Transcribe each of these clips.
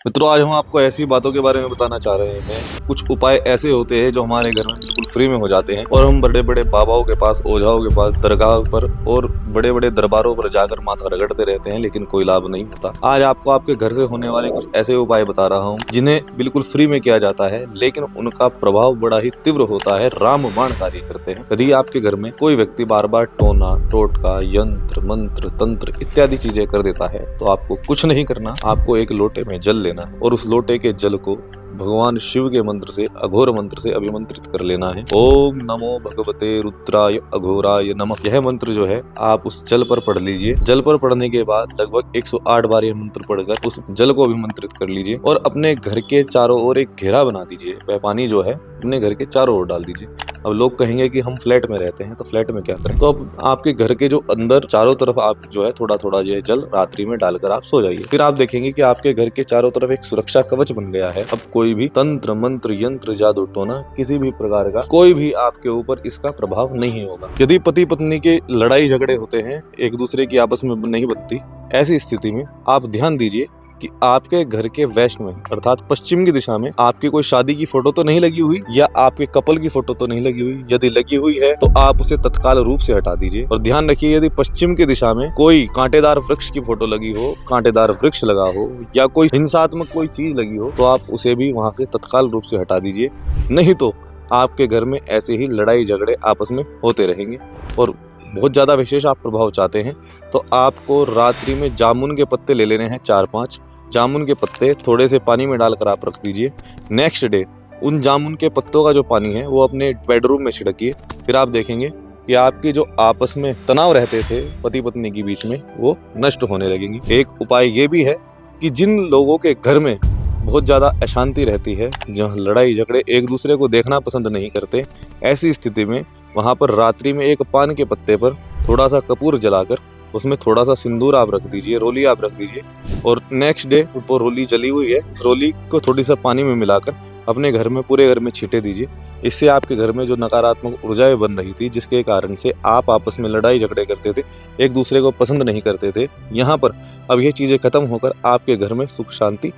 मित्रों, आज हम आपको ऐसी बातों के बारे में बताना चाह रहे हैं। कुछ उपाय ऐसे होते हैं जो हमारे घर में बिल्कुल फ्री में हो जाते हैं और हम बड़े बड़े बाबाओं के पास, ओझाओं के पास, दरगाह पर और बड़े बड़े दरबारों पर जाकर माथा रगड़ते रहते हैं, लेकिन कोई लाभ नहीं होता। आज आपको आपके घर से होने वाले कुछ ऐसे उपाय बता रहा हूँ जिन्हें बिल्कुल फ्री में किया जाता है, लेकिन उनका प्रभाव बड़ा ही तीव्र होता है, रामबाण कार्य करते हैं। यदि आपके घर में कोई व्यक्ति बार बार टोना, टोटका, यंत्र, मंत्र, तंत्र इत्यादि चीजें कर देता है तो आपको कुछ नहीं करना। आपको एक लोटे में जल लेना और उस लोटे के जल को भगवान शिव के मंत्र से, अघोर मंत्र से अभिमंत्रित कर लेना है। ओम नमो भगवते रुद्राय अघोराय नमः। यह मंत्र जो है आप उस जल पर पढ़ लीजिए। जल पर पढ़ने के बाद लगभग 108 बार यह मंत्र पढ़कर उस जल को अभिमंत्रित कर लीजिए और अपने घर के चारों ओर एक घेरा बना दीजिए। वह पानी जो है अपने घर के चारों ओर डाल दीजिए। अब लोग कहेंगे कि हम फ्लैट में रहते हैं तो फ्लैट में क्या करें, तो अब आपके घर के जो अंदर चारों तरफ आप जो है थोड़ा थोड़ा जो है जल रात्रि में डालकर आप सो जाइए। फिर आप देखेंगे कि आपके घर के चारों तरफ एक सुरक्षा कवच बन गया है। अब कोई भी तंत्र, मंत्र, यंत्र, जादू, टोना, किसी भी प्रकार का कोई भी आपके ऊपर इसका प्रभाव नहीं होगा। यदि पति पत्नी के लड़ाई झगड़े होते हैं, एक दूसरे की आपस में नहीं बनती, ऐसी स्थिति में आप ध्यान दीजिए कि आपके घर के वेस्ट में अर्थात पश्चिम की दिशा में आपकी कोई शादी की फोटो तो नहीं लगी हुई या आपके कपल की फोटो तो नहीं लगी हुई। यदि लगी हुई है तो आप उसे तत्काल रूप से हटा दीजिए। और ध्यान रखिए, यदि पश्चिम की दिशा में कोई कांटेदार वृक्ष की फोटो लगी हो, कांटेदार वृक्ष लगा हो या कोई हिंसात्मक कोई चीज लगी हो तो आप उसे भी वहां से तत्काल रूप से हटा दीजिए। नहीं तो आपके घर में ऐसे ही लड़ाई झगड़े आपस में होते रहेंगे। और बहुत ज्यादा विशेष आप प्रभाव चाहते हैं तो आपको रात्रि में जामुन के पत्ते ले लेने हैं, 4-5 जामुन के पत्ते थोड़े से पानी में डालकर आप रख दीजिए। नेक्स्ट डे उन जामुन के पत्तों का जो पानी है वो अपने बेडरूम में छिड़किए। फिर आप देखेंगे कि आपकी जो आपस में तनाव रहते थे पति पत्नी के बीच में वो नष्ट होने लगेंगे। एक उपाय ये भी है कि जिन लोगों के घर में बहुत ज्यादा अशांति रहती है, जहाँ लड़ाई झगड़े एक दूसरे को देखना पसंद नहीं करते, ऐसी स्थिति में वहां पर रात्रि में एक पान के पत्ते पर थोड़ा सा कपूर जलाकर उसमें थोड़ा सा सिंदूर आप रख दीजिए, रोली आप रख दीजिए और नेक्स्ट डे वो रोली जली हुई है, उस रोली को थोड़ी सा पानी में मिलाकर अपने घर में, पूरे घर में छींटे दीजिए। इससे आपके घर में जो नकारात्मक ऊर्जाएं बन रही थी, जिसके कारण से आप आपस में लड़ाई झगड़े करते थे, एक दूसरे को पसंद नहीं करते थे, यहाँ पर अब ये चीजें खत्म होकर आपके घर में सुख शांति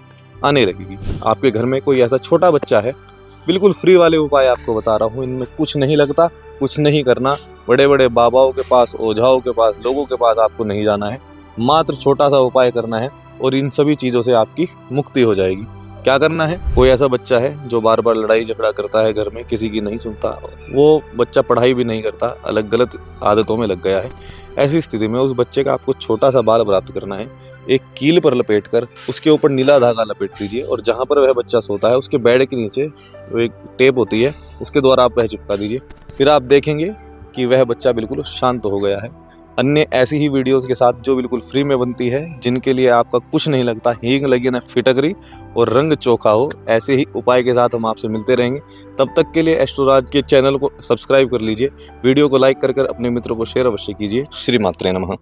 आने लगेगी। आपके घर में कोई ऐसा छोटा बच्चा है, बिल्कुल फ्री वाले उपाय आपको बता रहा हूँ, इनमें कुछ नहीं लगता, कुछ नहीं करना। बड़े बड़े बाबाओं के पास, ओझाओं के पास, लोगों के पास आपको नहीं जाना है, मात्र छोटा सा उपाय करना है और इन सभी चीजों से आपकी मुक्ति हो जाएगी। क्या करना है, कोई ऐसा बच्चा है जो बार बार लड़ाई झगड़ा करता है घर में, किसी की नहीं सुनता, वो बच्चा पढ़ाई भी नहीं करता, अलग गलत आदतों में लग गया है, ऐसी स्थिति में उस बच्चे का आपको छोटा सा बाल प्राप्त करना है। एक कील पर लपेटकर उसके ऊपर नीला धागा लपेट दीजिए और जहां पर वह बच्चा सोता है उसके बेड के नीचे वो एक टेप होती है, उसके द्वारा आप वह चिपका दीजिए। फिर आप देखेंगे कि वह बच्चा बिल्कुल शांत हो गया है। अन्य ऐसी ही वीडियोस के साथ जो बिल्कुल फ्री में बनती है, जिनके लिए आपका कुछ नहीं लगता, हींग लगे ना फिटकरी और रंग चोखा हो, ऐसे ही उपाय के साथ हम आपसे मिलते रहेंगे। तब तक के लिए एस्ट्रोराज के चैनल को सब्सक्राइब कर लीजिए, वीडियो को लाइक कर अपने मित्रों को शेयर अवश्य कीजिए। श्री मात्रे नमः।